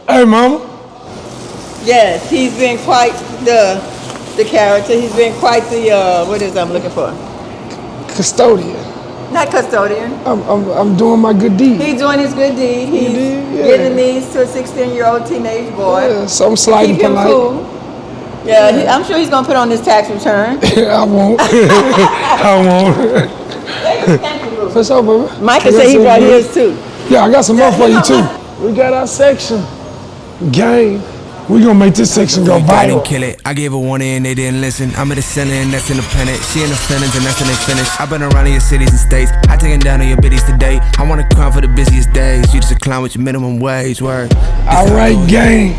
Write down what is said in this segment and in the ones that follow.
Hey, mama. Yes, he's been quite the character. He's been quite the what is it I'm looking for? Custodian. Not custodian. I'm doing my good deed. He's doing his good deed. Good He's deed, giving yeah. these to a 16-year-old teenage boy Yeah, so I'm to keep sliding him polite. cool. Yeah, Yeah. I'm sure he's gonna put on his tax return. I won't. I won't. Thank you, For sure, baby. Micah I got said he some brought good. his too. Yeah, I got some more Yeah, for he you got too. one. We got our section. Gang. We gonna make this section go We didn't viral. kill it. I gave a warning and they didn't listen. I'm at the center and that's independent. She in the feelings and that's when they finish. I've been around in your cities and states. I taking down on your biddies today. I wanna crown for the busiest days. You just a clown with your minimum wage. Word. Alright, gang.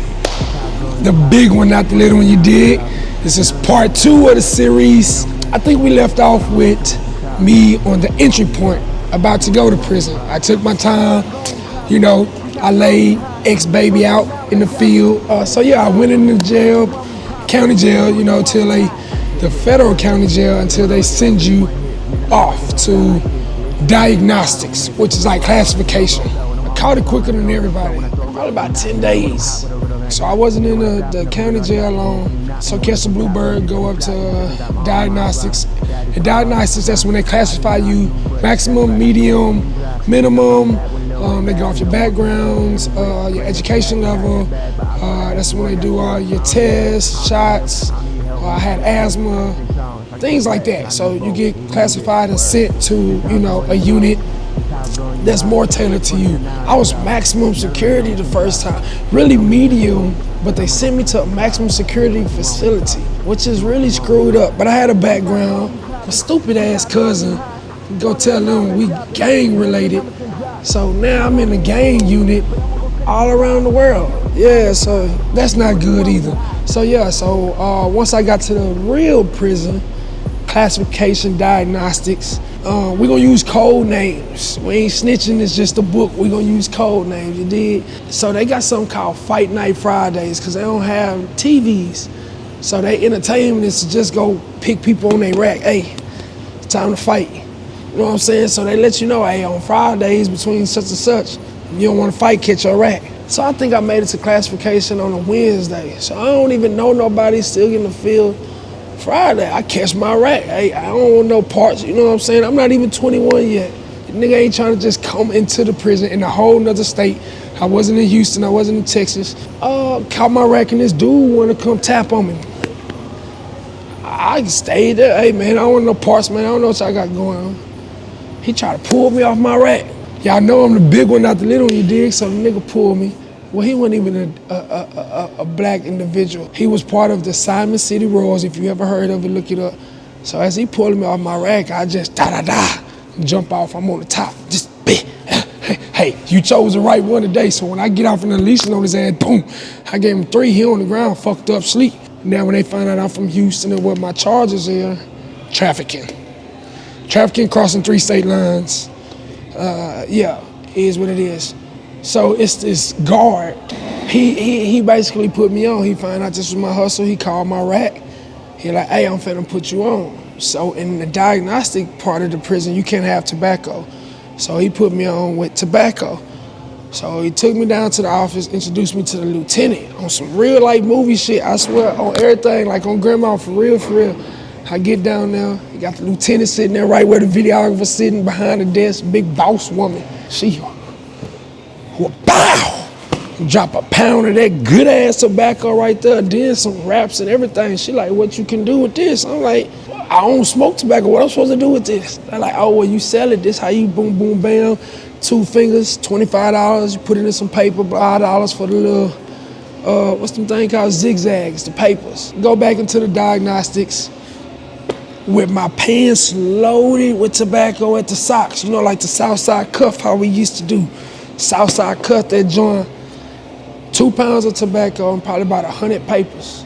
The big one, not the little one you did. This is part 2 of the series. I think we left off with me on the entry point, about to go to prison. I took my time, you know, I laid ex-baby out in the field. So yeah, I went into jail, county jail, you know, till the federal county jail, until they send you off to diagnostics, which is like classification. I caught it quicker than everybody, probably about 10 days. So I wasn't in the county jail long. So catch the bluebird, go up to diagnostics. And diagnostics, that's when they classify you maximum, medium, minimum. They go off your backgrounds, your education level. That's when they do all your tests, shots. I had asthma, things like that. So you get classified and sent to, you know, a unit that's more tailored to you. I was maximum security the first time, really medium, but they sent me to a maximum security facility, which is really screwed up. But I had a background, a stupid ass cousin, go tell them we gang related. So now I'm in a gang unit all around the world. Yeah, so that's not good either. So yeah, so once I got to the real prison, classification diagnostics, we're gonna use code names. We ain't snitching, it's just a book. We're gonna use code names, you dig? So they got something called Fight Night Fridays, because they don't have TVs. So they entertainment is to just go pick people on their rack. Hey, it's time to fight. You know what I'm saying? So they let you know, hey, on Fridays between such and such, you don't wanna fight, catch your rack. So I think I made it to classification on a Wednesday. So I don't even know nobody, still in the field. Friday, I catch my rack. Hey, I don't want no parts, you know what I'm saying? I'm not even 21 yet. The nigga ain't trying to just come into the prison in a whole nother state. I wasn't in Houston, I wasn't in Texas. Caught my rack and this dude wanna come tap on me. I stayed there. Hey man, I don't want no parts, man. I don't know what y'all got going on. He tried to pull me off my rack. Y'all know I'm the big one, not the little one, you dig? So the nigga pulled me. Well, he wasn't even a black individual. He was part of the Simon City Royals. If you ever heard of it, look it up. So as he pulled me off my rack, I just jump off. I'm on the top. Just hey, you chose the right one today. So when I get off in the leash on his ass, boom, I gave him 3. He on the ground, fucked up, sleep. Now when they find out I'm from Houston and what my charges are, trafficking. Trafficking crossing 3 state lines. Yeah, is what it is. So it's this guard. He basically put me on. He found out this was my hustle. He called my rack. He like, hey, I'm finna put you on. So in the diagnostic part of the prison, you can't have tobacco. So he put me on with tobacco. So he took me down to the office, introduced me to the lieutenant on some real life movie shit. I swear, on everything, like on Grandma, for real, for real. I get down there, you got the lieutenant sitting there right where the videographer sitting behind the desk, big boss woman. She, bow! Drop a pound of that good ass tobacco right there, then some wraps and everything. She like, what you can do with this? I'm like, I don't smoke tobacco, what I'm supposed to do with this? They're like, oh, well, you sell it, this how you boom, boom, bam. 2 fingers, $25, you put it in some paper, $5 for the little, what's them thing called, zigzags, the papers. Go back into the diagnostics with my pants loaded with tobacco at the socks. You know, like the Southside cuff, how we used to do. Southside cuff, that joint. 2 pounds of tobacco and probably about 100 papers.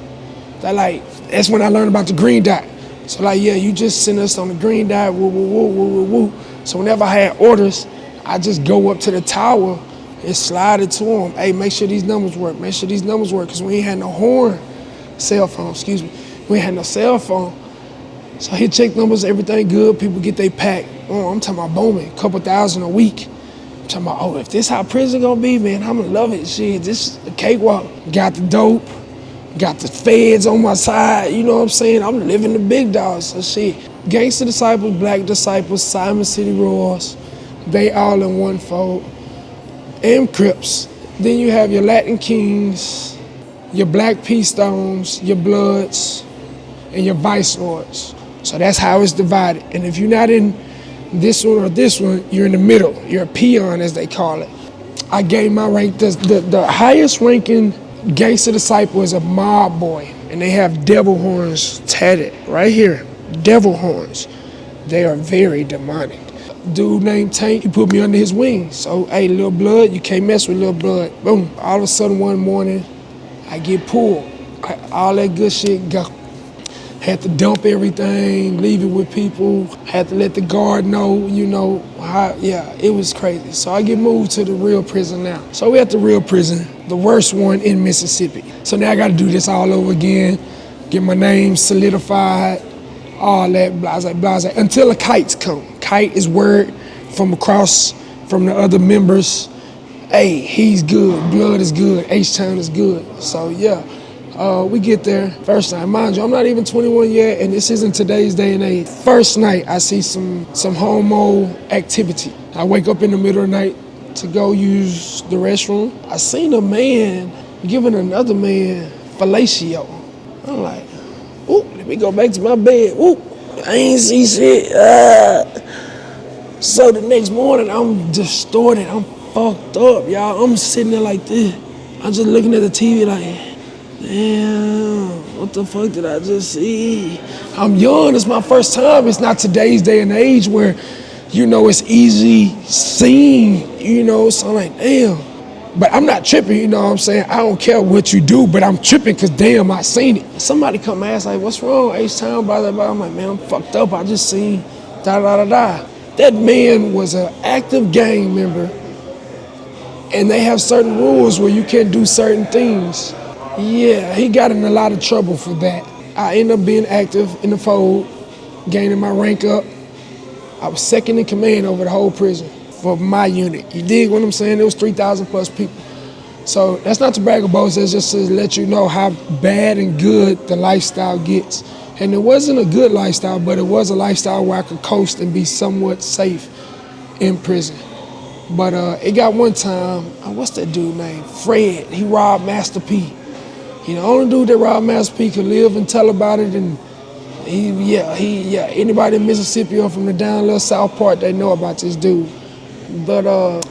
That's when I learned about the green dot. So like, yeah, you just send us on the green dot, woo, woo, woo, woo, woo, woo. So whenever I had orders, I just go up to the tower and slide it to them. Hey, make sure these numbers work, make sure these numbers work, because we ain't had no cell phone, excuse me. We ain't had no cell phone. So I hit check numbers, everything good, people get they pack. Oh, I'm talking about booming, couple thousand a week. Talking about, oh, if this how prison gonna be, man, I'm gonna love it. Shit, this is a cakewalk. Got the dope, got the feds on my side, you know what I'm saying? I'm living the big dogs, so shit. Gangster Disciples, Black Disciples, Simon City Royals, they all in one fold. And Crips. Then you have your Latin Kings, your Black P Stones, your Bloods, and your Vice Lords. So that's how it's divided. And if you're not in this one or this one, you're in the middle. You're a peon, as they call it. I gave my rank, the highest ranking gangster disciple is a mob boy, and they have devil horns tatted right here. Devil horns. They are very demonic. Dude named Tank, he put me under his wing. So, hey, Lil Blood, you can't mess with Lil Blood. Boom. All of a sudden one morning, I get pulled. All that good shit go. Had to dump everything, leave it with people, had to let the guard know, you know, how, yeah, it was crazy. So I get moved to the real prison now. So we're at the real prison, the worst one in Mississippi. So now I gotta do this all over again, get my name solidified, all that, blase, until the kites come. Kite is word from across, from the other members, hey, he's good, Blood is good, H-Town is good. So yeah. We get there, first night. Mind you, I'm not even 21 yet, and this isn't today's day and age. First night, I see some homo activity. I wake up in the middle of the night to go use the restroom. I seen a man giving another man fellatio. I'm like, ooh, let me go back to my bed. Ooh, I ain't see shit. So the next morning, I'm distorted. I'm fucked up, y'all. I'm sitting there like this. I'm just looking at the TV like, damn, what the fuck did I just see? I'm young, it's my first time. It's not today's day and age where, you know, it's easy seen, you know, so I'm like, damn. But I'm not tripping, you know what I'm saying? I don't care what you do, but I'm tripping because damn, I seen it. Somebody come ask like, what's wrong, H-Town, blah, blah, blah. I'm like, man, I'm fucked up. I just seen da-da-da-da. That man was an active gang member, and they have certain rules where you can't do certain things. Yeah, he got in a lot of trouble for that. I ended up being active in the fold, gaining my rank up. I was second in command over the whole prison for my unit. You dig what I'm saying? There was 3,000 plus people. So that's not to brag or boast, it's just to let you know how bad and good the lifestyle gets. And it wasn't a good lifestyle, but it was a lifestyle where I could coast and be somewhat safe in prison. But it got one time, what's that dude named? Fred, he robbed Master P. He the only dude that robbed Master P could live and tell about it, and anybody in Mississippi or from the down low South Part, they know about this dude. But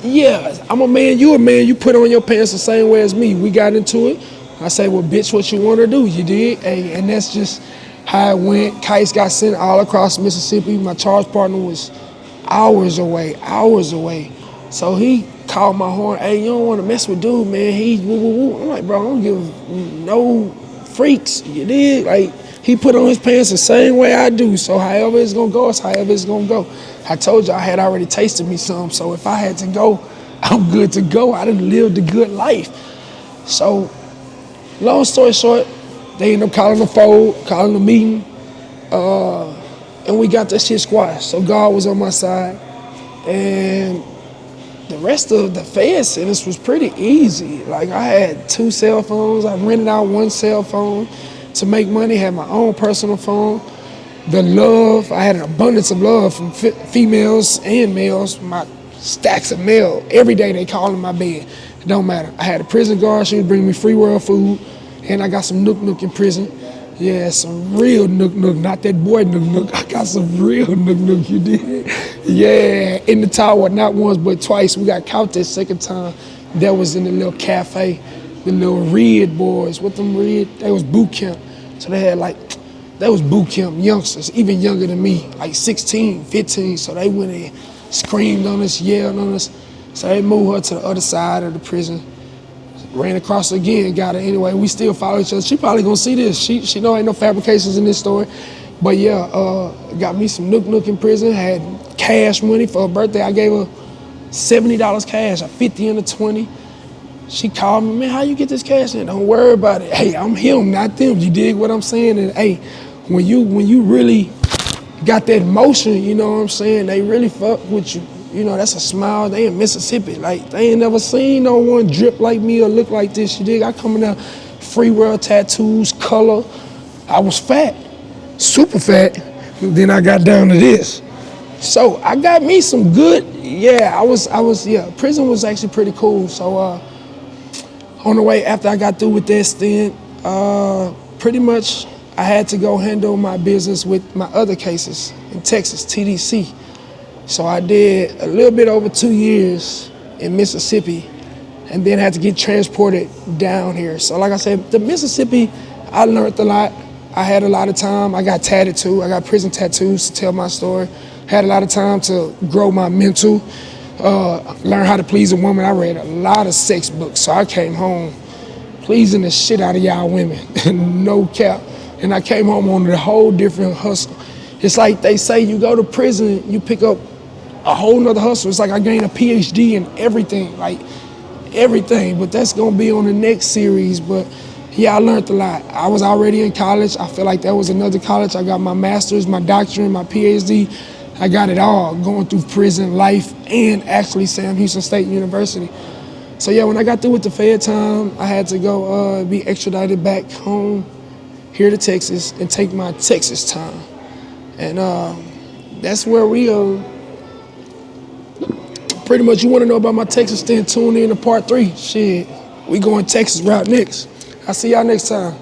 yeah, I'm a man, you put on your pants the same way as me. We got into it. I say, well, bitch, what you want to do, you did? Hey, and that's just how it went. Kites got sent all across Mississippi. My charge partner was hours away. So he called my horn, hey, you don't want to mess with dude, man. He's woo, woo, woo. I'm like, bro, I don't give no freaks, you did? Like, he put on his pants the same way I do, so however it's gonna go, it's however it's gonna go. I told you I had already tasted me some, so if I had to go, I'm good to go. I done lived a good life. So, long story short, they ended up calling the fold, calling the meeting, and we got that shit squashed. So God was on my side, and the rest of the Fed sentence was pretty easy. Like, I had 2 cell phones. I rented out 1 cell phone to make money, had my own personal phone. The love, I had an abundance of love from females and males. My stacks of mail, every day they call in my bed. It don't matter. I had a prison guard, she was bringing me free world food, and I got some nook in prison. Yeah, some real nook, not that boy nook. I got some real nook, you did? Yeah, in the tower, not once but twice. We got caught that second time. That was in the little cafe, the little red boys. What them red? They was boot camp. So they had that was boot camp youngsters, even younger than me, like 16, 15. So they went in, screamed on us, yelled on us. So they moved her to the other side of the prison. Ran across her again, got her anyway. We still follow each other. She probably gonna see this. She know ain't no fabrications in this story. But yeah, got me some nook in prison, had cash money for her birthday. I gave her $70 cash, a 50 and a 20. She called me, man, how you get this cash in? Don't worry about it. Hey, I'm him, not them. You dig what I'm saying? And hey, when you really got that motion, you know what I'm saying? They really fuck with you. You know, that's a smile. They in Mississippi. Like, they ain't never seen no one drip like me or look like this. You dig? I come in there, free world tattoos, color. I was fat, super fat. Then I got down to this. So I got me some good, prison was actually pretty cool. So on the way after I got through with that stint, pretty much I had to go handle my business with my other cases in Texas, TDC. So I did a little bit over 2 years in Mississippi and then had to get transported down here. So like I said, the Mississippi, I learned a lot. I had a lot of time. I got tatted too. I got prison tattoos to tell my story. Had a lot of time to grow my mental, learn how to please a woman. I read a lot of sex books, so I came home pleasing the shit out of y'all women, no cap. And I came home on a whole different hustle. It's like they say you go to prison, you pick up a whole nother hustle. It's like I gained a PhD in everything, like everything, but that's gonna be on the next series. But yeah, I learned a lot. I was already in college. I feel like that was another college. I got my master's, my doctorate, my PhD. I got it all going through prison life and actually Sam Houston State University. So yeah, when I got through with the Fed time, I had to go be extradited back home here to Texas and take my Texas time. And that's where we pretty much, you want to know about my Texas stint, tune in to part 3. Shit, we going Texas route next. I'll see y'all next time.